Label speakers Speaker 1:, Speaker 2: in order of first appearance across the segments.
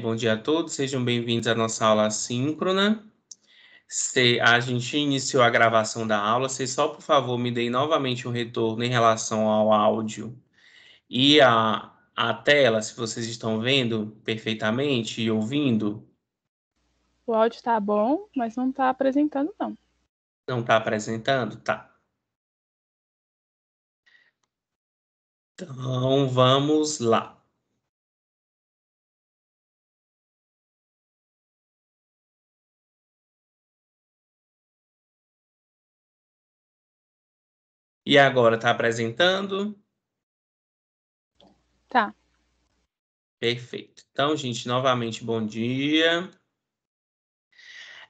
Speaker 1: Bom dia a todos, sejam bem-vindos à nossa aula assíncrona. A gente iniciou a gravação da aula, vocês só, por favor, me deem novamente um retorno em relação ao áudio e à tela, se vocês estão vendo perfeitamente e ouvindo.
Speaker 2: O áudio está bom, mas não está apresentando, não.
Speaker 1: Não está apresentando? Tá. Então, vamos lá. E agora, está apresentando?
Speaker 2: Tá.
Speaker 1: Perfeito. Então, gente, novamente, bom dia.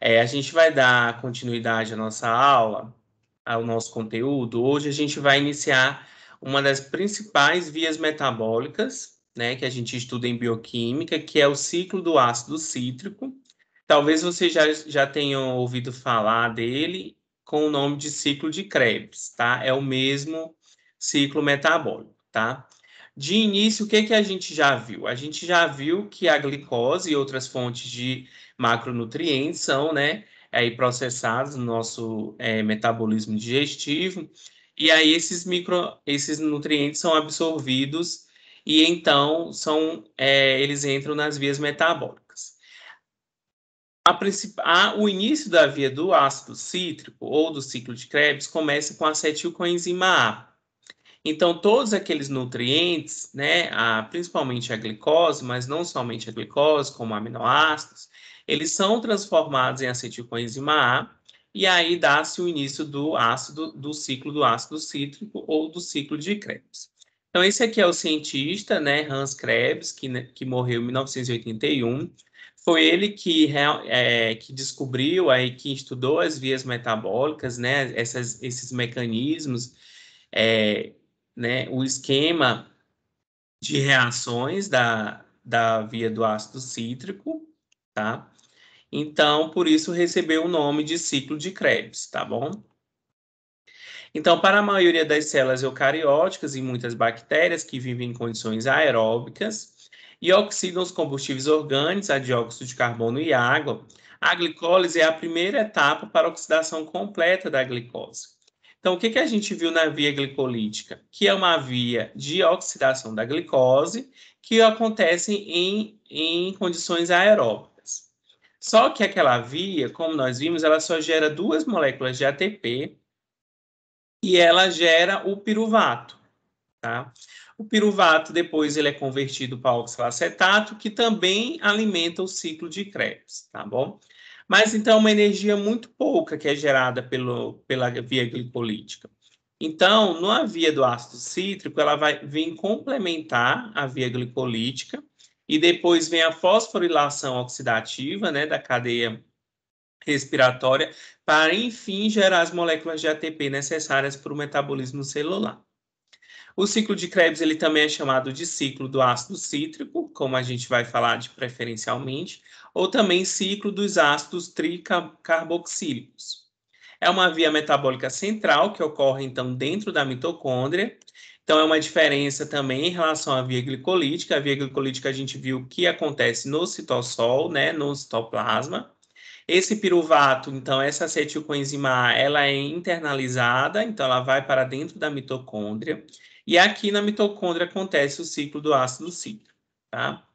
Speaker 1: A gente vai dar continuidade à nossa aula, ao nosso conteúdo. Hoje a gente vai iniciar uma das principais vias metabólicas, né, que a gente estuda em bioquímica, que é o ciclo do ácido cítrico. Talvez vocês já tenham ouvido falar dele com o nome de ciclo de Krebs, tá? É o mesmo ciclo metabólico, tá? De início, o que que a gente já viu? A gente já viu que a glicose e outras fontes de macronutrientes são, né, aí processados no nosso metabolismo digestivo, e aí esses nutrientes são absorvidos e então eles entram nas vias metabólicas. O início da via do ácido cítrico ou do ciclo de Krebs começa com a acetilcoenzima A. Então, todos aqueles nutrientes, né, principalmente a glicose, mas não somente a glicose, como aminoácidos, eles são transformados em acetilcoenzima A, e aí dá-se o início do ciclo do ácido cítrico ou do ciclo de Krebs. Então, esse aqui é o cientista, né, Hans Krebs, que morreu em 1981. Foi ele que descobriu, aí, que estudou as vias metabólicas, né, esses mecanismos, é, né, o esquema de reações da via do ácido cítrico, tá? Então, por isso recebeu o nome de ciclo de Krebs, tá bom? Então, para a maioria das células eucarióticas e muitas bactérias que vivem em condições aeróbicas e oxidam os combustíveis orgânicos, a dióxido de carbono e água, a glicólise é a primeira etapa para a oxidação completa da glicose. Então, o que a gente viu na via glicolítica? Que é uma via de oxidação da glicose que acontece em condições aeróbicas. Só que aquela via, como nós vimos, ela só gera duas moléculas de ATP e ela gera o piruvato, tá? O piruvato depois ele é convertido para oxalacetato, que também alimenta o ciclo de Krebs, tá bom? Mas então é uma energia muito pouca que é gerada pela via glicolítica. Então, na via do ácido cítrico, ela vai vir complementar a via glicolítica e depois vem a fosforilação oxidativa, né, da cadeia respiratória, para, enfim, gerar as moléculas de ATP necessárias para o metabolismo celular. O ciclo de Krebs ele também é chamado de ciclo do ácido cítrico, como a gente vai falar de preferencialmente, ou também ciclo dos ácidos tricarboxílicos. É uma via metabólica central que ocorre, então, dentro da mitocôndria. Então, é uma diferença também em relação à via glicolítica. A via glicolítica a gente viu que acontece no citossol, né, no citoplasma. Esse piruvato, então, essa acetilcoenzima A, ela é internalizada, então ela vai para dentro da mitocôndria. E aqui na mitocôndria acontece o ciclo do ácido cítrico, tá?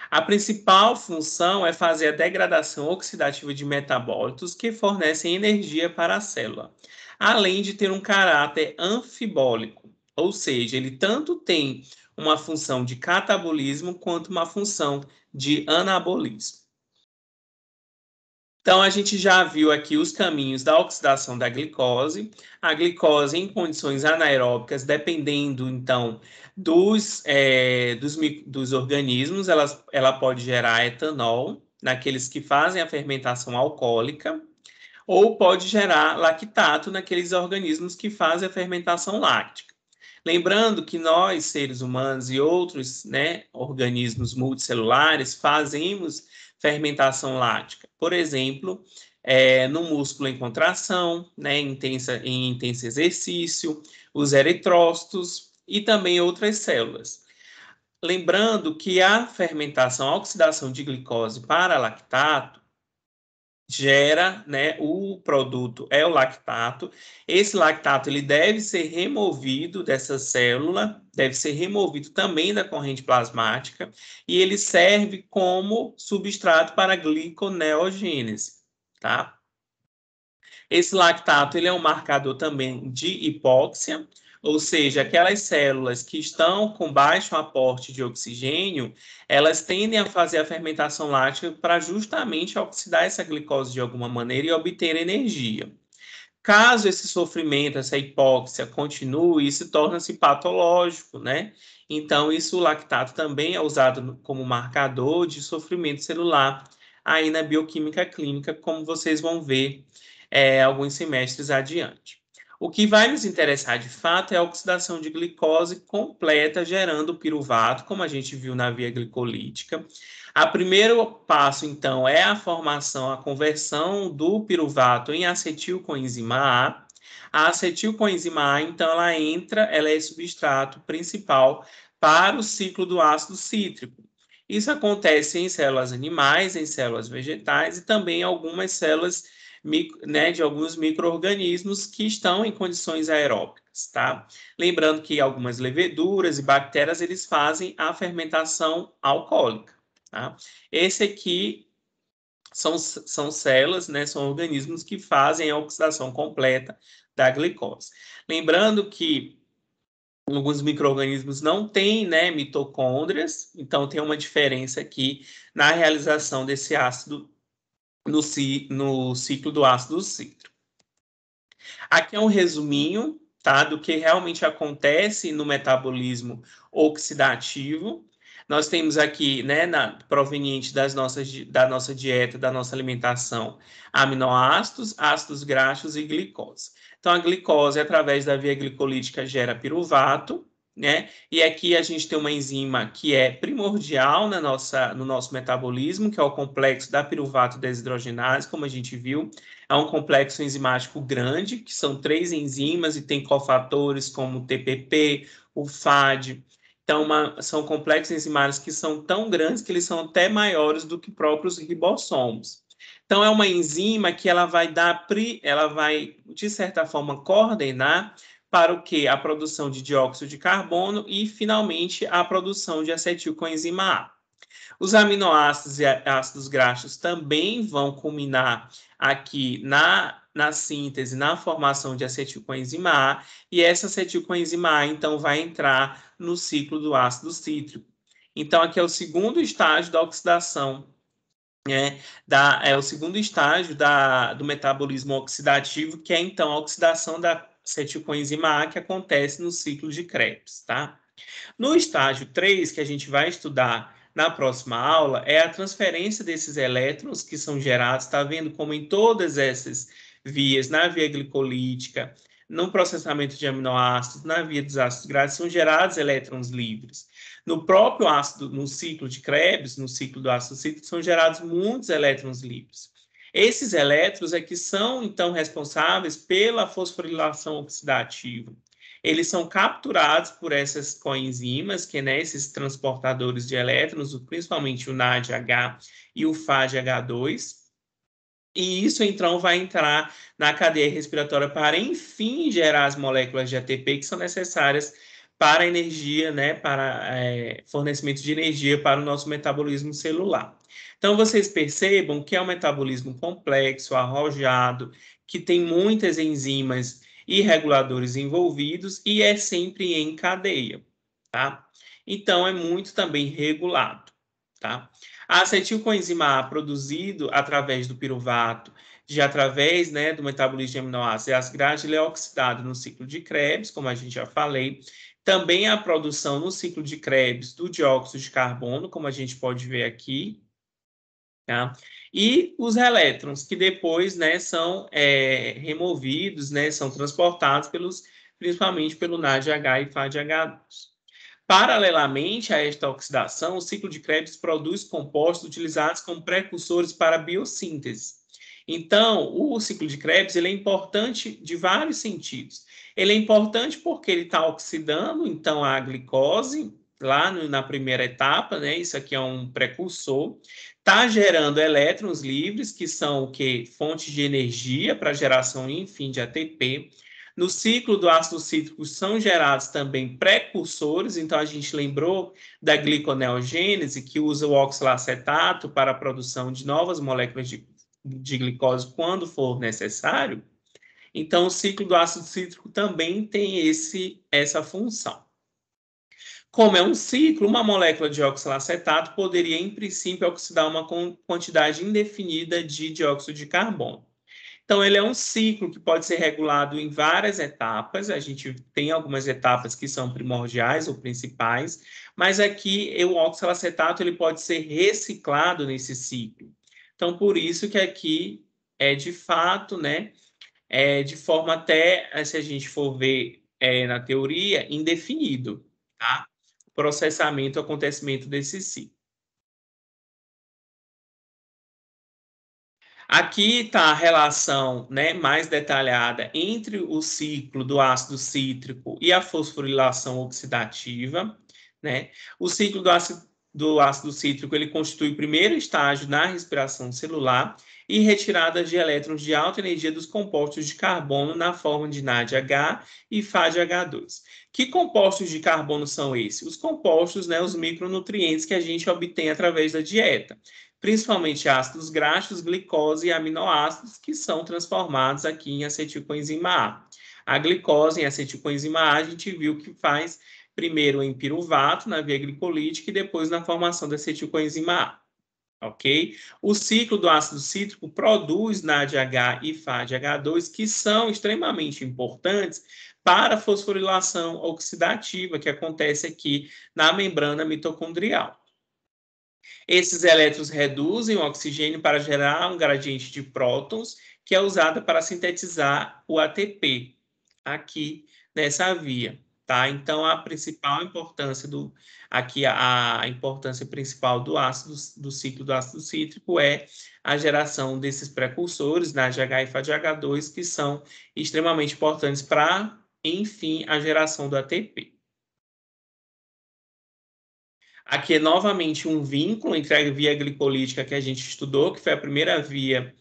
Speaker 1: A principal função é fazer a degradação oxidativa de metabólitos que fornecem energia para a célula, além de ter um caráter anfibólico, ou seja, ele tanto tem uma função de catabolismo quanto uma função de anabolismo. Então, a gente já viu aqui os caminhos da oxidação da glicose. A glicose em condições anaeróbicas, dependendo, então, dos organismos, ela pode gerar etanol, naqueles que fazem a fermentação alcoólica, ou pode gerar lactato naqueles organismos que fazem a fermentação láctica. Lembrando que nós, seres humanos e outros, né, organismos multicelulares, fazemos fermentação láctica. Por exemplo, no músculo em contração, né, em intenso exercício, os eritrócitos e também outras células. Lembrando que a fermentação, a oxidação de glicose para lactato gera, né, o produto é o lactato. Esse lactato ele deve ser removido dessa célula, deve ser removido também da corrente plasmática, e ele serve como substrato para a gliconeogênese, tá? Esse lactato ele é um marcador também de hipóxia, ou seja, aquelas células que estão com baixo aporte de oxigênio, elas tendem a fazer a fermentação láctea para justamente oxidar essa glicose de alguma maneira e obter energia. Caso esse sofrimento, essa hipóxia continue, isso torna-se patológico, né? Então, isso, o lactato também é usado como marcador de sofrimento celular aí na bioquímica clínica, como vocês vão ver alguns semestres adiante. O que vai nos interessar de fato é a oxidação de glicose completa, gerando piruvato, como a gente viu na via glicolítica. O primeiro passo, então, é a formação, a conversão do piruvato em acetilcoenzima A. A acetilcoenzima A, então, ela é substrato principal para o ciclo do ácido cítrico. Isso acontece em células animais, em células vegetais e também em algumas células de alguns micro-organismos que estão em condições aeróbicas, tá? Lembrando que algumas leveduras e bactérias, eles fazem a fermentação alcoólica, tá? Esse aqui são células, né, são organismos que fazem a oxidação completa da glicose. Lembrando que alguns micro-organismos não têm, né, mitocôndrias, então tem uma diferença aqui na realização desse ácido no ciclo do ácido cítrico. Aqui é um resuminho, tá, do que realmente acontece no metabolismo oxidativo. Nós temos aqui, né, proveniente da nossa dieta, da nossa alimentação, aminoácidos, ácidos graxos e glicose. Então, a glicose, através da via glicolítica, gera piruvato, né? E aqui a gente tem uma enzima que é primordial no nosso metabolismo, que é o complexo da piruvato desidrogenase, como a gente viu. É um complexo enzimático grande, que são 3 enzimas e tem cofatores como o TPP, o FAD. Então, são complexos enzimáticos que são tão grandes que eles são até maiores do que próprios ribossomos. Então, é uma enzima que ela vai, de certa forma, coordenar para o que? A produção de dióxido de carbono e, finalmente, a produção de acetilcoenzima A. Os aminoácidos e ácidos graxos também vão culminar aqui na síntese, na formação de acetilcoenzima A, e essa acetilcoenzima A, então, vai entrar no ciclo do ácido cítrico. Então, aqui é o segundo estágio da oxidação, é o segundo estágio do metabolismo oxidativo, que é, então, a oxidação da acetilcoenzima A, que acontece no ciclo de Krebs, tá? No estágio 3, que a gente vai estudar na próxima aula, é a transferência desses elétrons que são gerados, está vendo como em todas essas vias, na via glicolítica, no processamento de aminoácidos, na via dos ácidos graxos, são gerados elétrons livres. No próprio ácido, no ciclo de Krebs, no ciclo do ácido cítrico, são gerados muitos elétrons livres. Esses elétrons é que são, então, responsáveis pela fosforilação oxidativa. Eles são capturados por essas coenzimas, que, né, esses transportadores de elétrons, principalmente o NADH e o FADH2, e isso, então, vai entrar na cadeia respiratória para, enfim, gerar as moléculas de ATP que são necessárias para energia, né, para fornecimento de energia para o nosso metabolismo celular. Então, vocês percebam que é um metabolismo complexo, arrojado, que tem muitas enzimas e reguladores envolvidos e é sempre em cadeia, tá? Então, é muito também regulado, tá? A acetilcoenzima A, produzido através do piruvato, através, né, do metabolismo de aminoácidos e ácido graxo, ele é oxidado no ciclo de Krebs, como a gente já falei. Também a produção no ciclo de Krebs do dióxido de carbono, como a gente pode ver aqui, tá? E os elétrons, que depois, né, são removidos, né, são transportados principalmente pelo NADH e FADH2. Paralelamente a esta oxidação, o ciclo de Krebs produz compostos utilizados como precursores para a biossíntese. Então, o ciclo de Krebs ele é importante de vários sentidos. Ele é importante porque ele está oxidando, então, a glicose, lá na primeira etapa, né? Isso aqui é um precursor. Está gerando elétrons livres, que são o quê? Fontes de energia para geração, enfim, de ATP. No ciclo do ácido cítrico são gerados também precursores, então a gente lembrou da gliconeogênese, que usa o oxalacetato para a produção de novas moléculas de glicose quando for necessário. Então, o ciclo do ácido cítrico também tem essa função. Como é um ciclo, uma molécula de oxalacetato poderia, em princípio, oxidar uma quantidade indefinida de dióxido de carbono. Então, ele é um ciclo que pode ser regulado em várias etapas. A gente tem algumas etapas que são primordiais ou principais, mas aqui o oxalacetato ele pode ser reciclado nesse ciclo. Então, por isso que aqui é de fato, né, de forma até, se a gente for ver na teoria, indefinido, tá? O processamento, o acontecimento desse ciclo. Aqui está a relação, né, mais detalhada entre o ciclo do ácido cítrico e a fosforilação oxidativa, né? O ciclo do ácido cítrico ele constitui o primeiro estágio na respiração celular e retirada de elétrons de alta energia dos compostos de carbono na forma de NADH e FADH2. Que compostos de carbono são esses? Os compostos, né, os micronutrientes que a gente obtém através da dieta, principalmente ácidos graxos, glicose e aminoácidos, que são transformados aqui em acetilcoenzima A. A glicose em acetilcoenzima A, a gente viu que faz primeiro em piruvato, na via glicolítica, e depois na formação da acetilcoenzima A. Ok? O ciclo do ácido cítrico produz NADH e FADH2, que são extremamente importantes para a fosforilação oxidativa, que acontece aqui na membrana mitocondrial. Esses elétrons reduzem o oxigênio para gerar um gradiente de prótons, que é usado para sintetizar o ATP, aqui nessa via. Tá? Então, a principal importância aqui a importância principal do ciclo do ácido cítrico é a geração desses precursores, NADH e FADH2, que são extremamente importantes para, enfim, a geração do ATP. Aqui é novamente um vínculo entre a via glicolítica que a gente estudou, que foi a primeira via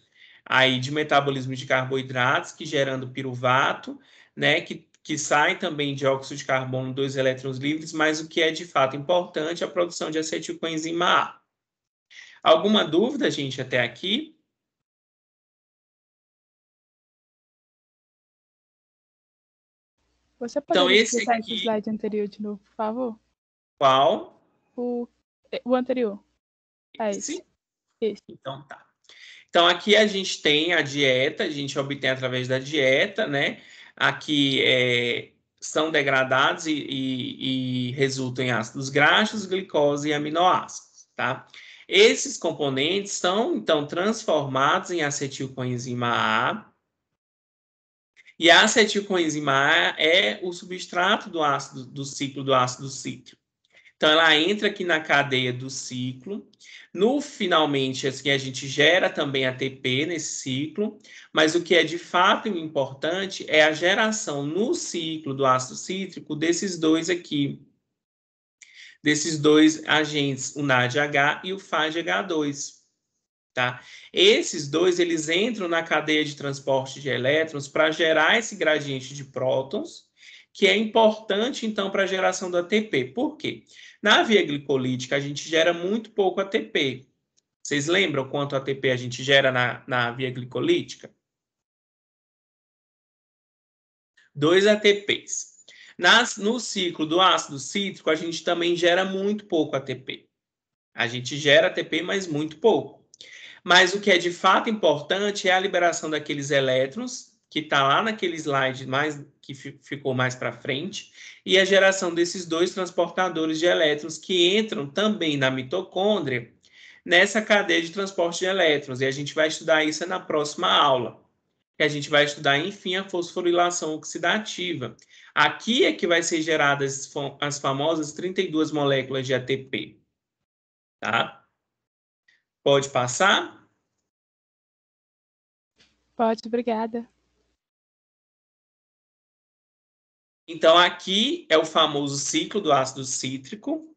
Speaker 1: aí de metabolismo de carboidratos, que gerando piruvato, né, que sai também dióxido de carbono, 2 elétrons livres, mas o que é de fato importante é a produção de acetilcoenzima A. Alguma dúvida, gente, até aqui?
Speaker 2: Você
Speaker 1: Então,
Speaker 2: poderia
Speaker 1: esse
Speaker 2: explicar esse
Speaker 1: aqui,
Speaker 2: slide anterior de novo, por favor?
Speaker 1: qual?
Speaker 2: O anterior. É
Speaker 1: Esse?
Speaker 2: esse.
Speaker 1: Então, tá. Então, aqui a gente tem a dieta, a gente obtém através da dieta, né? Aqui são degradados e resultam em ácidos graxos, glicose e aminoácidos, tá? Esses componentes são, então, transformados em acetilcoenzima A, e a acetilcoenzima A é o substrato do ciclo do ácido cítrico. Então, ela entra aqui na cadeia do ciclo. Finalmente, assim, a gente gera também ATP nesse ciclo, mas o que é de fato importante é a geração no ciclo do ácido cítrico desses dois aqui, desses dois agentes, o NADH e o FADH2. Tá? Esses dois, eles entram na cadeia de transporte de elétrons para gerar esse gradiente de prótons, que é importante, então, para a geração do ATP. Por quê? Na via glicolítica, a gente gera muito pouco ATP. Vocês lembram quanto ATP a gente gera na via glicolítica? 2 ATPs. No ciclo do ácido cítrico, a gente também gera muito pouco ATP. A gente gera ATP, mas muito pouco. Mas o que é de fato importante é a liberação daqueles elétrons, que está lá naquele slide que ficou mais para frente, e a geração desses dois transportadores de elétrons que entram também na mitocôndria, nessa cadeia de transporte de elétrons. E a gente vai estudar isso na próxima aula, que a gente vai estudar, enfim, a fosforilação oxidativa. Aqui é que vai ser geradas as famosas 32 moléculas de ATP. Tá? Pode passar?
Speaker 2: Pode, obrigada.
Speaker 1: Então, aqui é o famoso ciclo do ácido cítrico,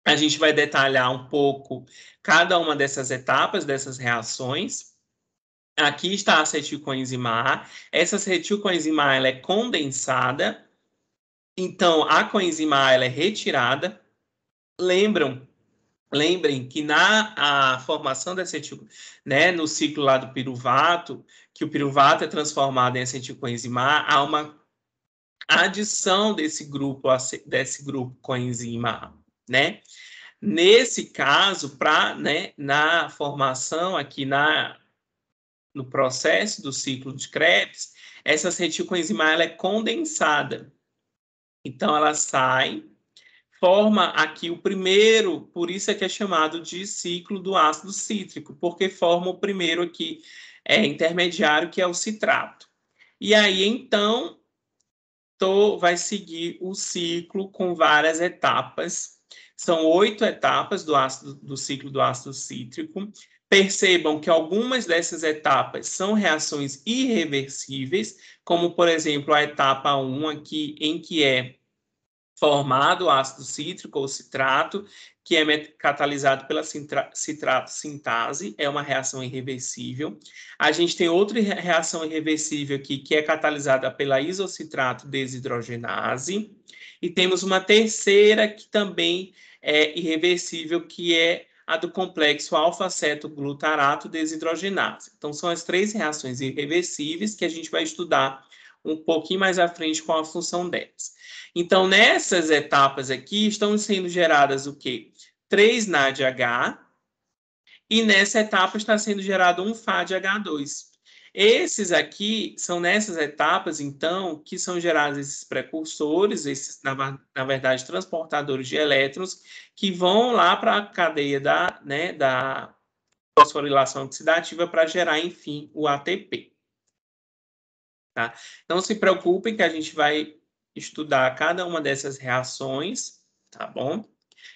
Speaker 1: A gente vai detalhar um pouco cada uma dessas etapas, dessas reações. Aqui está a acetilcoenzima A. Essa acetilcoenzima A ela é condensada. Então, a coenzima A ela é retirada. Lembrem que na a formação da acetil, né, no ciclo lá do piruvato, que o piruvato é transformado em acetilcoenzima A, há uma adição desse grupo coenzima A, né? Nesse caso, né, na formação aqui no processo do ciclo de Krebs, essa acetilcoenzima ela é condensada. Então, ela sai, forma aqui o primeiro, por isso é que é chamado de ciclo do ácido cítrico, porque forma o primeiro aqui intermediário, que é o citrato. E aí, então, vai seguir o ciclo com várias etapas. São 8 etapas do ciclo do ácido cítrico. Percebam que algumas dessas etapas são reações irreversíveis, como, por exemplo, a etapa 1 aqui, em que é formado o ácido cítrico ou citrato, que é catalisado pela citrato sintase, é uma reação irreversível. A gente tem outra reação irreversível aqui, que é catalisada pela isocitrato desidrogenase. E temos uma terceira que também é irreversível, que é a do complexo alfa-cetoglutarato desidrogenase. Então, são as 3 reações irreversíveis que a gente vai estudar um pouquinho mais à frente com a função delas. Então, nessas etapas aqui, estão sendo geradas o quê? 3 NADH, e nessa etapa está sendo gerado um FADH2. Esses aqui são nessas etapas, então, que são gerados esses precursores, esses, na verdade, transportadores de elétrons, que vão lá para a cadeia da fosforilação oxidativa para gerar, enfim, o ATP. Tá? Não se preocupem que a gente vai estudar cada uma dessas reações, tá bom?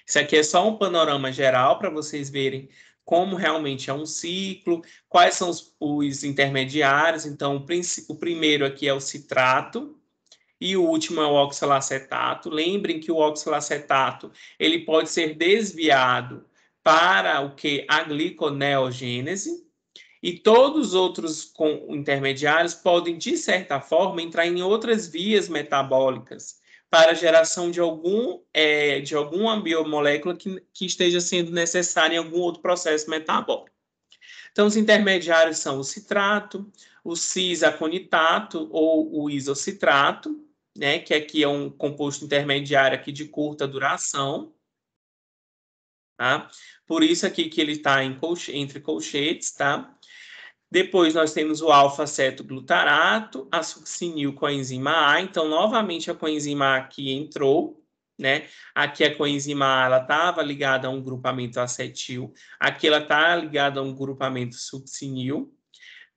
Speaker 1: Isso aqui é só um panorama geral para vocês verem como realmente é um ciclo, quais são os intermediários. Então, o primeiro aqui é o citrato e o último é o oxalacetato. Lembrem que o oxalacetato ele pode ser desviado para o que? A gliconeogênese. E todos os outros intermediários podem, de certa forma, entrar em outras vias metabólicas para a geração de alguma biomolécula que esteja sendo necessária em algum outro processo metabólico. Então, os intermediários são o citrato, o cis-aconitato ou o isocitrato, né, que aqui é um composto intermediário aqui de curta duração. Tá? Por isso aqui que ele está entre colchetes, tá? Depois nós temos o alfa-cetoglutarato, a succinil coenzima A. Então, novamente, a coenzima A aqui entrou, né? Aqui a coenzima A ela estava ligada a um grupamento acetil, aqui ela está ligada a um grupamento succinil.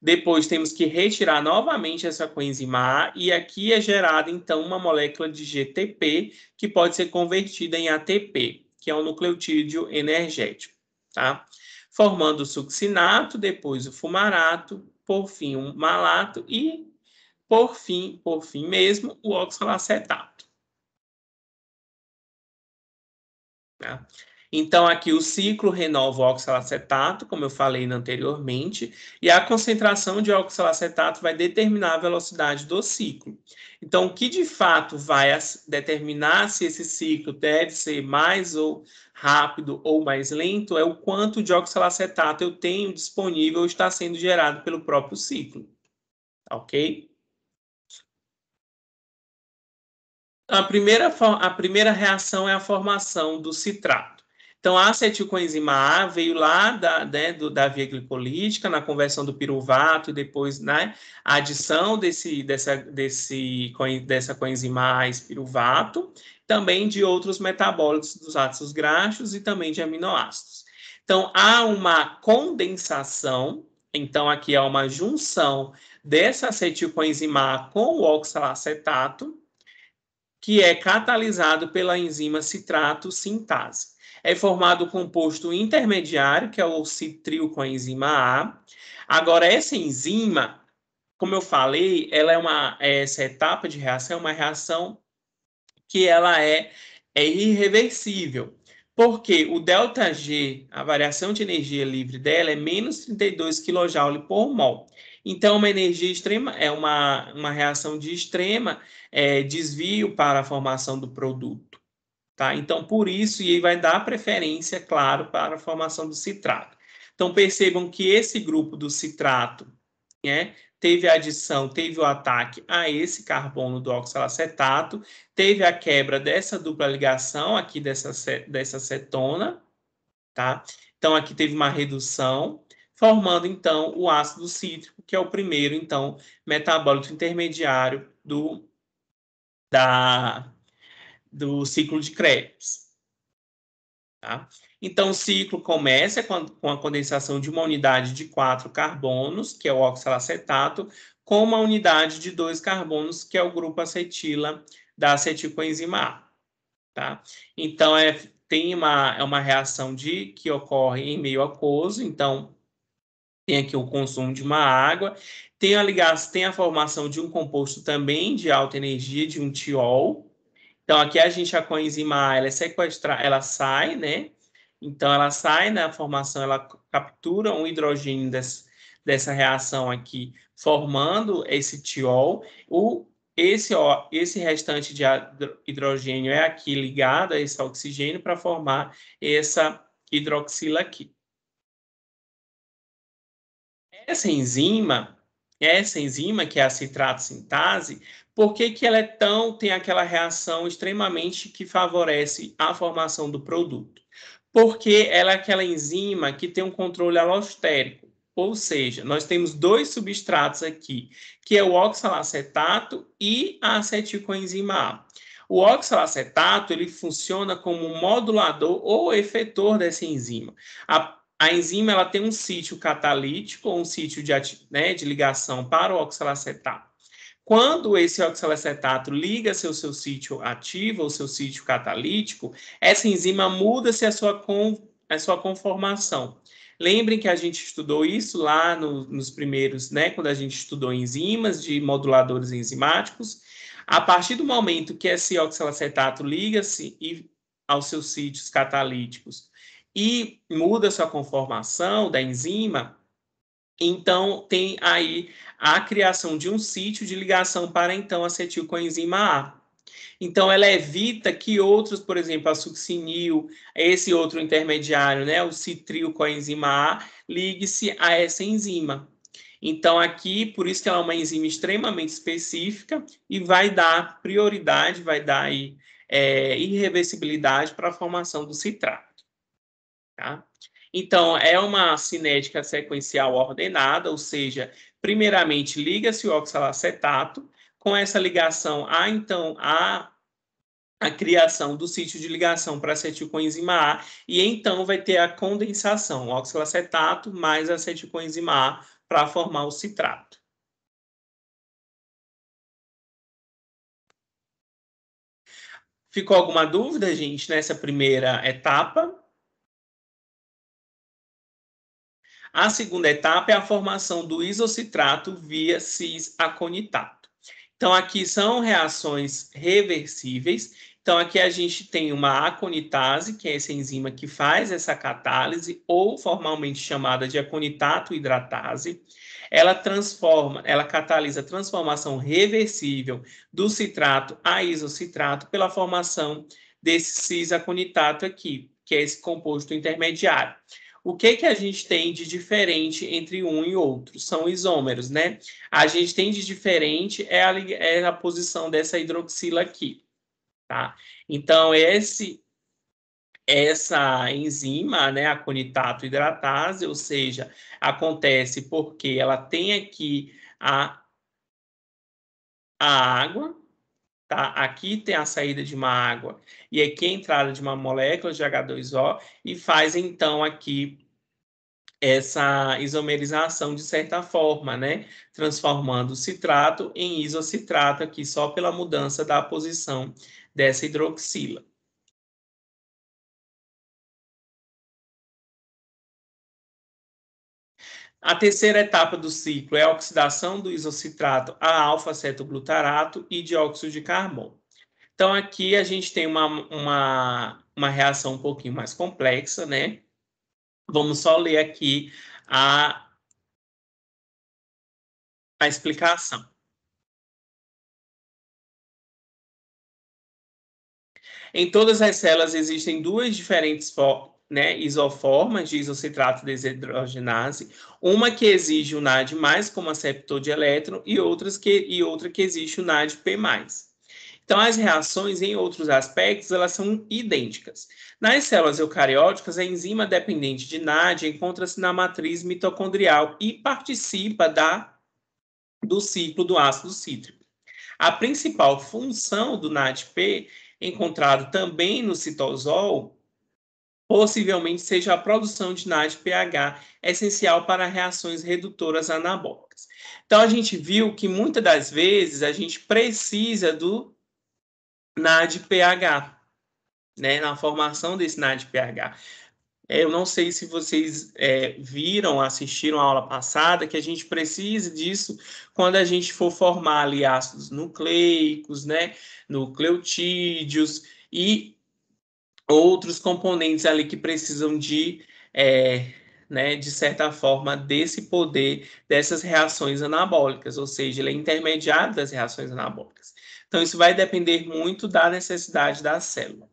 Speaker 1: Depois temos que retirar novamente essa coenzima A e aqui é gerada, então, uma molécula de GTP que pode ser convertida em ATP, que é um nucleotídeo energético, tá? Formando o succinato, depois o fumarato, por fim o malato e, por fim mesmo, o oxalacetato. Tá? Então, aqui o ciclo renova o oxalacetato, como eu falei anteriormente, e a concentração de oxalacetato vai determinar a velocidade do ciclo. Então, o que de fato vai determinar se esse ciclo deve ser mais ou rápido ou mais lento é o quanto de oxalacetato eu tenho disponível ou está sendo gerado pelo próprio ciclo. Ok? A primeira reação é a formação do citrato. Então, a acetilcoenzima A veio lá da via glicolítica, na conversão do piruvato e depois a adição dessa coenzima A espiruvato, também de outros metabólitos dos ácidos graxos e também de aminoácidos. Então, há uma condensação, então aqui há uma junção dessa acetilcoenzima A com o oxalacetato, que é catalisado pela enzima citrato sintase. É formado o composto intermediário, que é o citrilcoenzima A. Agora, essa enzima, como eu falei, essa etapa de reação é uma reação que ela é irreversível. Porque o ΔG, a variação de energia livre dela é menos 32 kJ por mol. Então, uma energia extrema é uma reação de extrema desvio para a formação do produto. Tá? Então, por isso, e aí vai dar preferência, claro, para a formação do citrato. Então, percebam que esse grupo do citrato, né, teve a adição, teve o ataque a esse carbono do oxalacetato, teve a quebra dessa dupla ligação aqui dessa cetona, tá? Então, aqui teve uma redução, formando, então, o ácido cítrico, que é o primeiro, então, metabólito intermediário do ciclo de Krebs. Tá? Então, o ciclo começa com a condensação de uma unidade de 4 carbonos, que é o oxalacetato, com uma unidade de 2 carbonos, que é o grupo acetila da acetilcoenzima A. Tá? Então, tem uma reação que ocorre em meio aquoso, então tem aqui o consumo de uma água, tem a formação de um composto também de alta energia, de um tiol. Então, aqui a coenzima A, ela é sequestrada, ela sai, né? Então, ela sai na formação, ela captura um hidrogênio dessa reação aqui, formando esse tiol. Esse restante de hidrogênio é aqui ligado a esse oxigênio para formar essa hidroxila aqui. Essa enzima, que é a citrato sintase, por que ela tem aquela reação extremamente que favorece a formação do produto? Porque ela é aquela enzima que tem um controle alostérico, ou seja, nós temos dois substratos aqui, que é o oxalacetato e a acetilcoenzima A. O oxalacetato ele funciona como um modulador ou efetor dessa enzima. A enzima ela tem um sítio catalítico, ou um sítio de ligação para o oxalacetato. Quando esse oxalacetato liga seu sítio ativo, ou seu sítio catalítico, essa enzima muda-se a sua conformação. Lembrem que a gente estudou isso lá nos primeiros, né, quando a gente estudou enzimas de moduladores enzimáticos. A partir do momento que esse oxalacetato liga-se aos seus sítios catalíticos e muda sua conformação da enzima, então tem aí a criação de um sítio de ligação para então acetilcoenzima A. Então ela evita que outros, por exemplo, a succinil, esse outro intermediário, né, o citrilcoenzima A, ligue-se a essa enzima. Então aqui, por isso que ela é uma enzima extremamente específica e vai dar prioridade, vai dar aí, irreversibilidade para a formação do citrato. Tá? Então, é uma cinética sequencial ordenada, ou seja, primeiramente liga-se o oxalacetato, com essa ligação então a criação do sítio de ligação para acetilcoenzima A, e então vai ter a condensação, oxalacetato mais acetilcoenzima A para formar o citrato. Ficou alguma dúvida, gente, nessa primeira etapa? A segunda etapa é a formação do isocitrato via cis-aconitato. Então, aqui são reações reversíveis. Então, aqui a gente tem uma aconitase, que é essa enzima que faz essa catálise, ou formalmente chamada de aconitato hidratase. Ela catalisa a transformação reversível do citrato a isocitrato pela formação desse cis-aconitato aqui, que é esse composto intermediário. O que a gente tem de diferente entre um e outro? São isômeros, né? A gente tem de diferente é a posição dessa hidroxila aqui, tá? Então, essa enzima, né, a conitato hidratase, ou seja, acontece porque ela tem aqui a água, tá? Aqui tem a saída de uma água e aqui a entrada de uma molécula de H2O e faz, então, aqui essa isomerização de certa forma, né? Transformando o citrato em isocitrato aqui só pela mudança da posição dessa hidroxila. A terceira etapa do ciclo é a oxidação do isocitrato a alfa-cetoglutarato e dióxido de carbono. Então, aqui a gente tem uma uma reação um pouquinho mais complexa, né? Vamos só ler aqui a explicação. Em todas as células existem duas diferentes isoformas de isocitrato desidrogenase, uma que exige o NAD+, como aceptor de elétron, e outra que exige o NAD+P+. Então, as reações, em outros aspectos, elas são idênticas. Nas células eucarióticas, a enzima dependente de NAD encontra-se na matriz mitocondrial e participa do ciclo do ácido cítrico. A principal função do NADP, encontrado também no citosol, possivelmente seja a produção de NADPH, essencial para reações redutoras anabólicas. Então, a gente viu que muitas das vezes a gente precisa do NADPH, né, na formação desse NADPH. Eu não sei se vocês viram, assistiram a aula passada, que a gente precisa disso quando a gente for formar ali ácidos nucleicos, né, nucleotídeos e outros componentes ali que precisam de certa forma, desse poder dessas reações anabólicas, ou seja, ele é intermediário das reações anabólicas. Então, isso vai depender muito da necessidade da célula.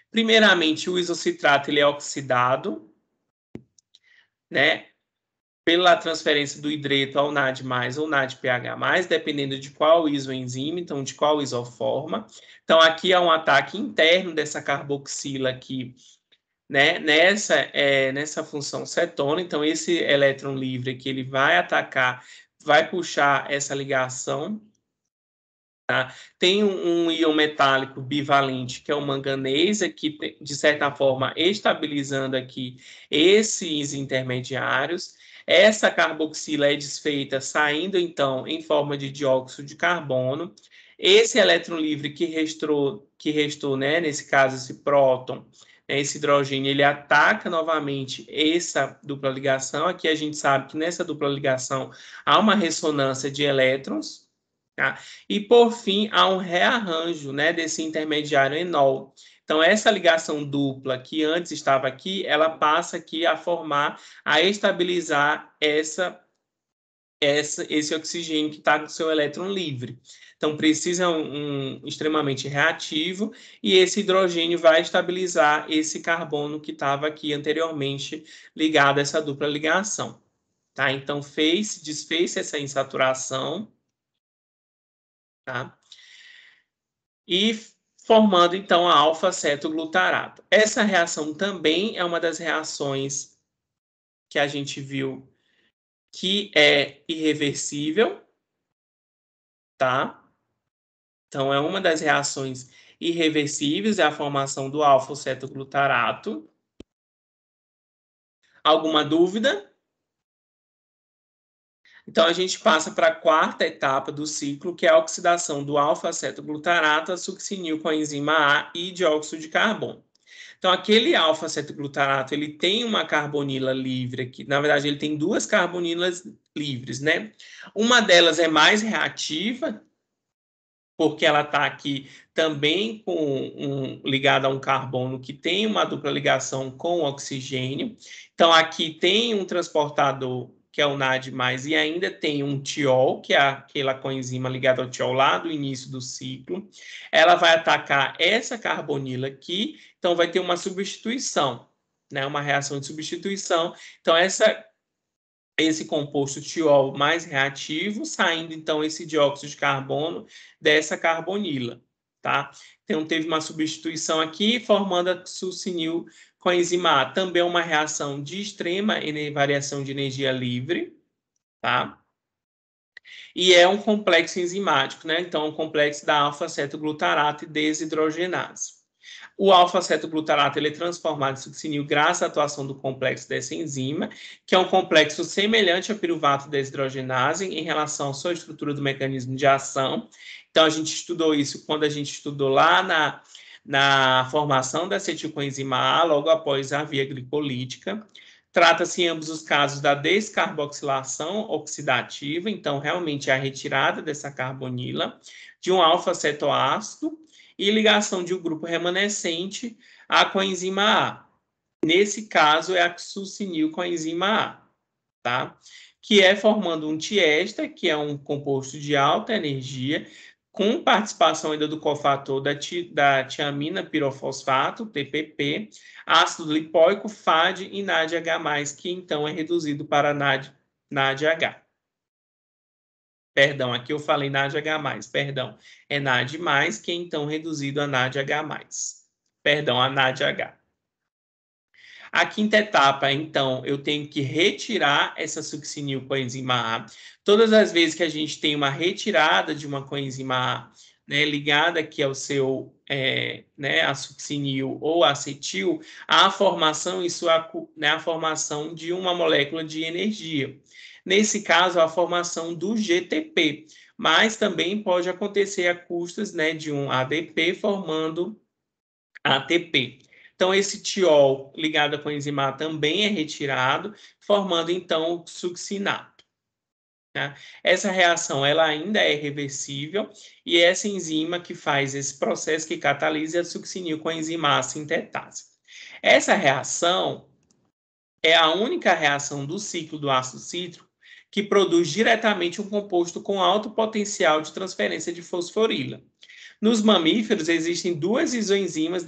Speaker 1: Primeiramente, o isocitrato ele é oxidado, né, pela transferência do hidreto ao NAD+, ou NADPH+, dependendo de qual isoenzima, então de qual isoforma. Então, aqui há um ataque interno dessa carboxila aqui, né, nessa função cetona. Então, esse elétron livre aqui, ele vai atacar, vai puxar essa ligação. Tá? Tem um íon metálico bivalente, que é o manganês, aqui, de certa forma, estabilizando aqui esses intermediários. Essa carboxila é desfeita, saindo, então, em forma de dióxido de carbono. Esse elétron livre que restou, né, nesse caso, esse próton, né, esse hidrogênio, ele ataca novamente essa dupla ligação. Aqui a gente sabe que nessa dupla ligação há uma ressonância de elétrons. Tá? E, por fim, há um rearranjo, né, desse intermediário enol. Então, essa ligação dupla que antes estava aqui, ela passa aqui a formar, a estabilizar esse oxigênio que está com seu elétron livre. Então, precisa extremamente reativo, e esse hidrogênio vai estabilizar esse carbono que estava aqui anteriormente ligado a essa dupla ligação. Tá? Então, desfez essa insaturação. Tá? E formando, então, a alfa-cetoglutarato. Essa reação também é uma das reações que a gente viu que é irreversível, tá? Então, é uma das reações irreversíveis, é a formação do alfa-cetoglutarato. Alguma dúvida? Então, a gente passa para a quarta etapa do ciclo, que é a oxidação do alfa-cetoglutarato a succinil com a enzima A e dióxido de carbono. Então, aquele alfa-cetoglutarato, ele tem uma carbonila livre aqui. Na verdade, ele tem duas carbonilas livres, né? Uma delas é mais reativa, porque ela está aqui também ligada a um carbono que tem uma dupla ligação com o oxigênio. Então, aqui tem um transportador, que é o NAD+, e ainda tem um tiol, que é aquela coenzima ligada ao tiol lá do início do ciclo. Ela vai atacar essa carbonila aqui, então vai ter uma substituição, né? Uma reação de substituição. Então, esse composto tiol mais reativo, saindo, então, esse dióxido de carbono dessa carbonila, tá? Então, teve uma substituição aqui, formando a succinil com a enzima A. Também uma reação de extrema variação de energia livre, tá? E é um complexo enzimático, né? Então, um complexo da alfa-cetoglutarato e desidrogenase. O alfa-cetoglutarato ele é transformado em succinil graças à atuação do complexo dessa enzima, que é um complexo semelhante ao piruvato desidrogenase em relação à sua estrutura do mecanismo de ação. Então, a gente estudou isso quando a gente estudou lá na formação da acetilcoenzima A, logo após a via glicolítica. Trata-se, em ambos os casos, da descarboxilação oxidativa, então, realmente, é a retirada dessa carbonila de um alfa-cetoácido e ligação de um grupo remanescente a coenzima A. Nesse caso, é a succinilcoenzima A, tá? Que é formando um tiéster, que é um composto de alta energia, com participação ainda do cofator da tiamina pirofosfato, TPP, ácido lipóico, FAD e NADH+, que então é reduzido para NADH. Perdão, aqui eu falei NADH+, perdão. É NAD+, que é então reduzido a NADH+. Perdão, a NADH. A quinta etapa, então, eu tenho que retirar essa succinilcoenzima A. Todas as vezes que a gente tem uma retirada de uma coenzima A, né, ligada aqui ao seu a succinil ou acetil, há a formação, a formação de uma molécula de energia. Nesse caso, a formação do GTP, mas também pode acontecer a custas, né, de um ADP formando ATP. Então, esse tiol ligado à coenzima A também é retirado, formando, então, o succinato. Tá? Essa reação ela ainda é reversível e é essa enzima que faz esse processo que catalisa a succinilcoenzima A sintetase. Essa reação é a única reação do ciclo do ácido cítrico que produz diretamente um composto com alto potencial de transferência de fosforila. Nos mamíferos existem duas isoenzimas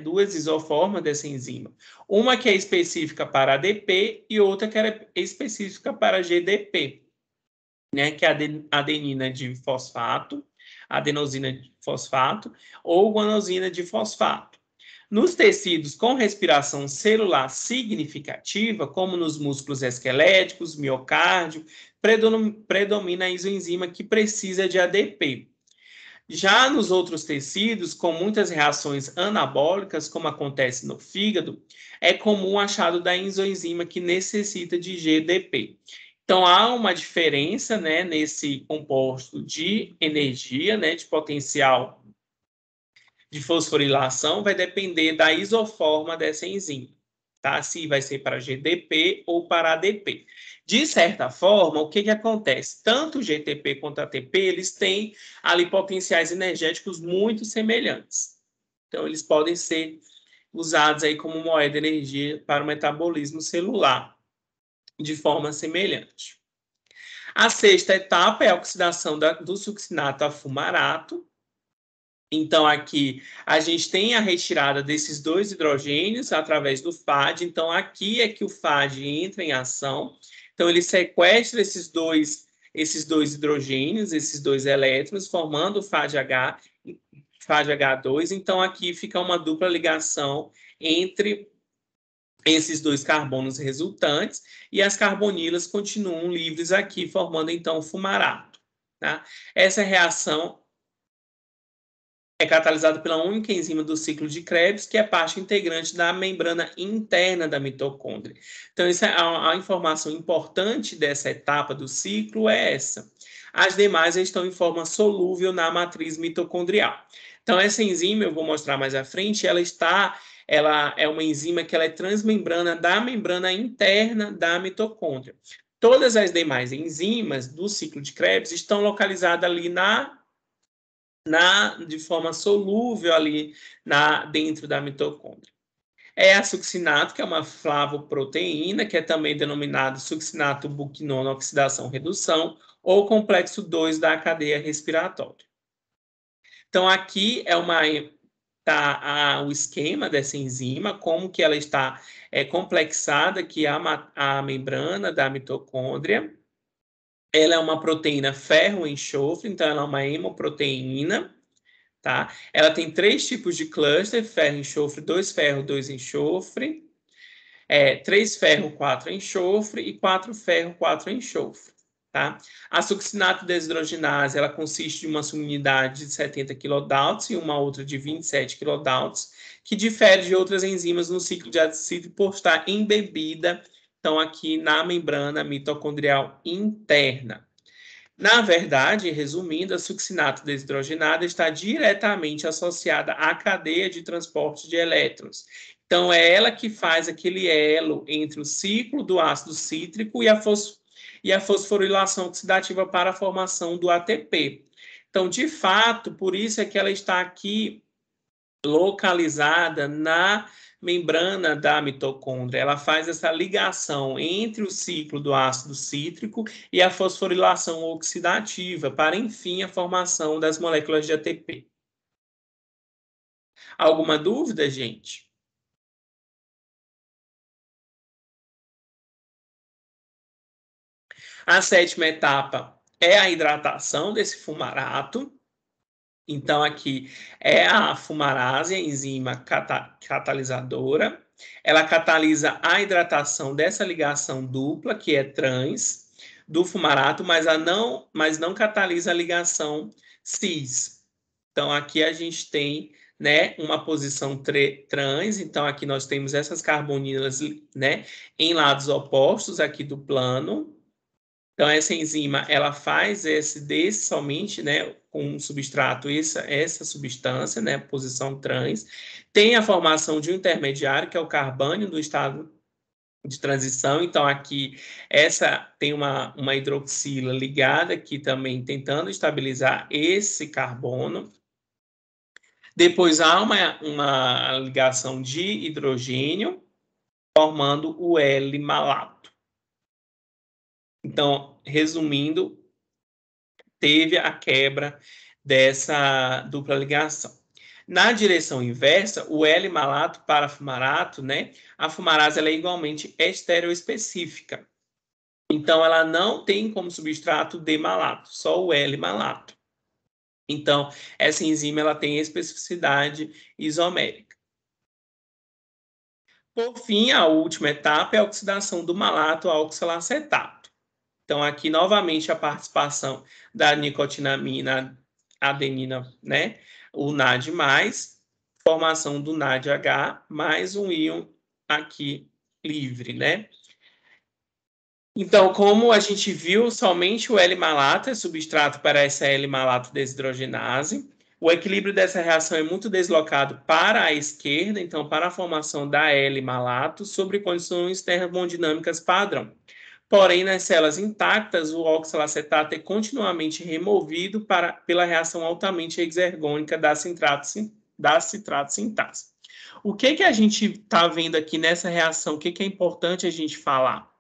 Speaker 1: duas isoformas dessa enzima. Uma que é específica para ADP e outra que é específica para GDP, que é a adenina de fosfato, adenosina de fosfato ou guanosina de fosfato. Nos tecidos com respiração celular significativa, como nos músculos esqueléticos, miocárdio, predomina a isoenzima que precisa de ADP. Já nos outros tecidos, com muitas reações anabólicas, como acontece no fígado, é comum o achado da isoenzima que necessita de GDP. Então, há uma diferença, nesse composto de energia, de potencial de fosforilação, vai depender da isoforma dessa enzima, tá? Se vai ser para GDP ou para ADP. De certa forma, o que acontece? Tanto o GTP quanto a ATP, eles têm ali potenciais energéticos muito semelhantes. Então, eles podem ser usados aí como moeda de energia para o metabolismo celular, de forma semelhante. A sexta etapa é a oxidação do succinato a fumarato. Então, aqui a gente tem a retirada desses dois hidrogênios através do FAD. Então, aqui é que o FAD entra em ação. Então, ele sequestra esses dois hidrogênios, esses dois elétrons, formando o FADH2. Então, aqui fica uma dupla ligação entre esses dois carbonos resultantes e as carbonilas continuam livres aqui, formando, então, o fumarato. Tá? Essa reação é catalisado pela única enzima do ciclo de Krebs, que é parte integrante da membrana interna da mitocôndria. Então, a informação importante dessa etapa do ciclo é essa. As demais estão em forma solúvel na matriz mitocondrial. Então, essa enzima, eu vou mostrar mais à frente, ela é uma enzima que ela é transmembrana da membrana interna da mitocôndria. Todas as demais enzimas do ciclo de Krebs estão localizadas ali de forma solúvel ali dentro da mitocôndria. É a succinato, que é uma flavoproteína, que é também denominado succinato buquinona oxidação-redução, ou complexo 2 da cadeia respiratória. Então, aqui o esquema dessa enzima, como que ela está complexada aqui a membrana da mitocôndria. Ela é uma proteína ferro-enxofre, então ela é uma hemoproteína, tá? Ela tem 3 tipos de cluster, ferro-enxofre, 2 ferro, 2 enxofre, 3 ferro, 4 enxofre e 4 ferro, 4 enxofre, tá? A succinato desidrogenase, ela consiste de uma subunidade de 70 kDa e uma outra de 27 kDa, que difere de outras enzimas no ciclo de ácido por estar embebida, então, aqui na membrana mitocondrial interna. Na verdade, resumindo, a succinato desidrogenada está diretamente associada à cadeia de transporte de elétrons. Então, é ela que faz aquele elo entre o ciclo do ácido cítrico e a fosforilação oxidativa para a formação do ATP. Então, de fato, por isso é que ela está aqui localizada na membrana da mitocôndria. Ela faz essa ligação entre o ciclo do ácido cítrico e a fosforilação oxidativa, para, enfim, a formação das moléculas de ATP. Alguma dúvida, gente? A sétima etapa é a hidratação desse fumarato. Então, aqui é a fumarase, a enzima catalisadora. Ela catalisa a hidratação dessa ligação dupla, que é trans, do fumarato, mas não catalisa a ligação cis. Então, aqui a gente tem, né, uma posição trans. Então, aqui nós temos essas carbonilas, né, em lados opostos aqui do plano. Então, essa enzima, ela faz desse somente, né, com um substrato, essa substância, né, posição trans, tem a formação de um intermediário, que é o carbânio do estado de transição. Então, aqui, essa tem uma hidroxila ligada aqui também, tentando estabilizar esse carbono. Depois, há uma ligação de hidrogênio, formando o L-malato. Então, resumindo, teve a quebra dessa dupla ligação. Na direção inversa, o L-malato para fumarato, né? A fumarase ela é igualmente estereoespecífica. Então, ela não tem como substrato D-malato, só o L-malato. Então, essa enzima ela tem especificidade isomérica. Por fim, a última etapa é a oxidação do malato ao oxalacetato. Então, aqui, novamente, a participação da nicotinamina, adenina, né? O NAD+, formação do NADH, mais um íon aqui livre, né? Então, como a gente viu, somente o L-malato é substrato para essa L-malato desidrogenase. O equilíbrio dessa reação é muito deslocado para a esquerda, então, para a formação da L-malato, sobre condições termodinâmicas padrão. Porém, nas células intactas, o oxalacetato é continuamente removido pela reação altamente exergônica da citrato sintase. O que a gente está vendo aqui nessa reação? O que é importante a gente falar?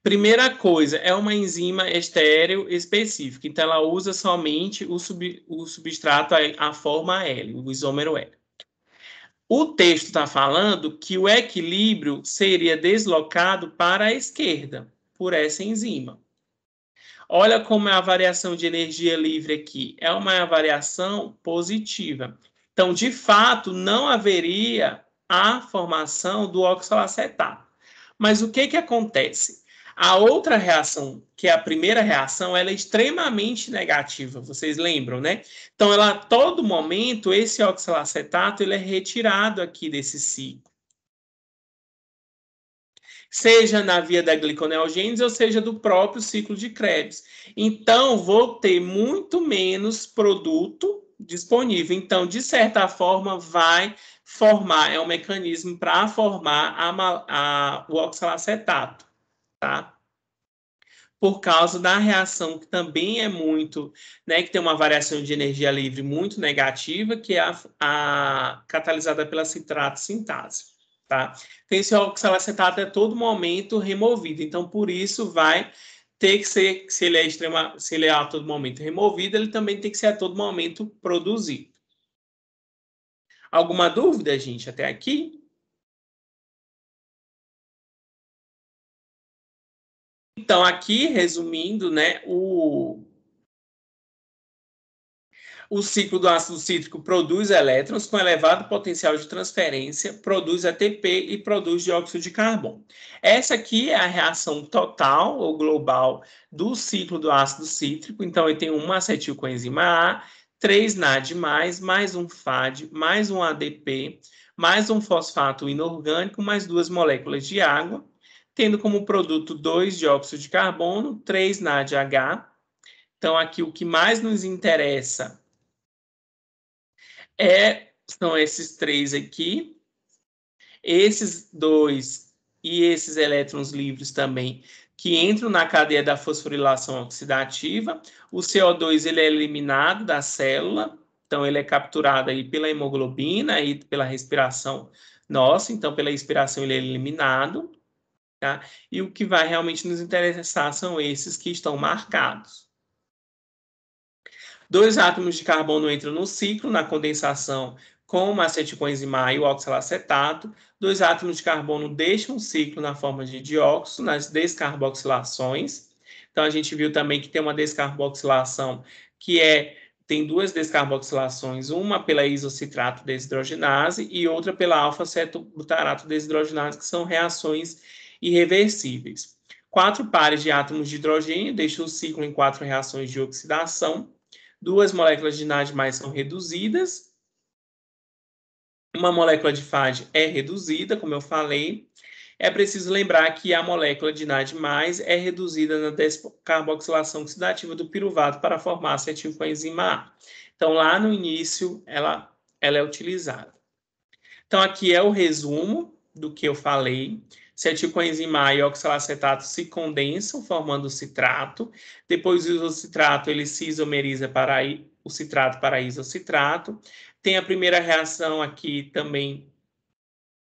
Speaker 1: Primeira coisa, é uma enzima estéreo específica, então ela usa somente o substrato, a forma L, o isômero L. O texto está falando que o equilíbrio seria deslocado para a esquerda, por essa enzima. Olha como é a variação de energia livre aqui. É uma variação positiva. Então, de fato, não haveria a formação do oxalacetato. Mas o que acontece? A outra reação, que é a primeira reação, ela é extremamente negativa, vocês lembram, né? Então, ela, a todo momento, esse oxalacetato ele é retirado aqui desse ciclo. Seja na via da gliconeogênese ou seja do próprio ciclo de Krebs. Então, vou ter muito menos produto disponível. Então, de certa forma, vai formar, é um mecanismo para formar o oxalacetato, tá? Por causa da reação que também é muito, né, que tem uma variação de energia livre muito negativa, que é a catalisada pela citrato sintase, tá? Então, esse oxalacetato é a todo momento removido, então por isso vai ter que ser, se ele é a todo momento removido, ele também tem que ser a todo momento produzido. Alguma dúvida, gente, até aqui? Então, aqui, resumindo, né, o ciclo do ácido cítrico produz elétrons com elevado potencial de transferência, produz ATP e produz dióxido de carbono. Essa aqui é a reação total ou global do ciclo do ácido cítrico. Então, eu tenho uma acetilcoenzima A, 3 NAD+, mais um FAD, mais um ADP, mais um fosfato inorgânico, mais 2 moléculas de água, tendo como produto 2 dióxido de carbono, 3 NADH. Então, aqui o que mais nos interessa são esses 3 aqui. Esses 2 e esses elétrons livres também, que entram na cadeia da fosforilação oxidativa. O CO2 ele é eliminado da célula, Então, ele é capturado aí pela hemoglobina e pela respiração nossa. Então, pela expiração, ele é eliminado. Tá? E o que vai realmente nos interessar são esses que estão marcados. 2 átomos de carbono entram no ciclo, na condensação com uma acetilcoenzima A e o oxalacetato. 2 átomos de carbono deixam o ciclo na forma de dióxido, nas descarboxilações. Então, a gente viu também que tem uma descarboxilação tem 2 descarboxilações, uma pela isocitrato desidrogenase e outra pela alfa-cetoglutarato desidrogenase, que são reações irreversíveis. 4 pares de átomos de hidrogênio deixam o ciclo em 4 reações de oxidação. 2 moléculas de NAD+ são reduzidas. Uma molécula de FAD é reduzida, como eu falei. É preciso lembrar que a molécula de NAD+ é reduzida na descarboxilação oxidativa do piruvato para formar acetilcoenzima A. Então, lá no início, ela é utilizada. Então, aqui é o resumo do que eu falei. Acetilcoenzima A e oxalacetato se condensam, formando o citrato. Depois o citrato ele se isomeriza para o citrato para isocitrato. Tem a primeira reação aqui também,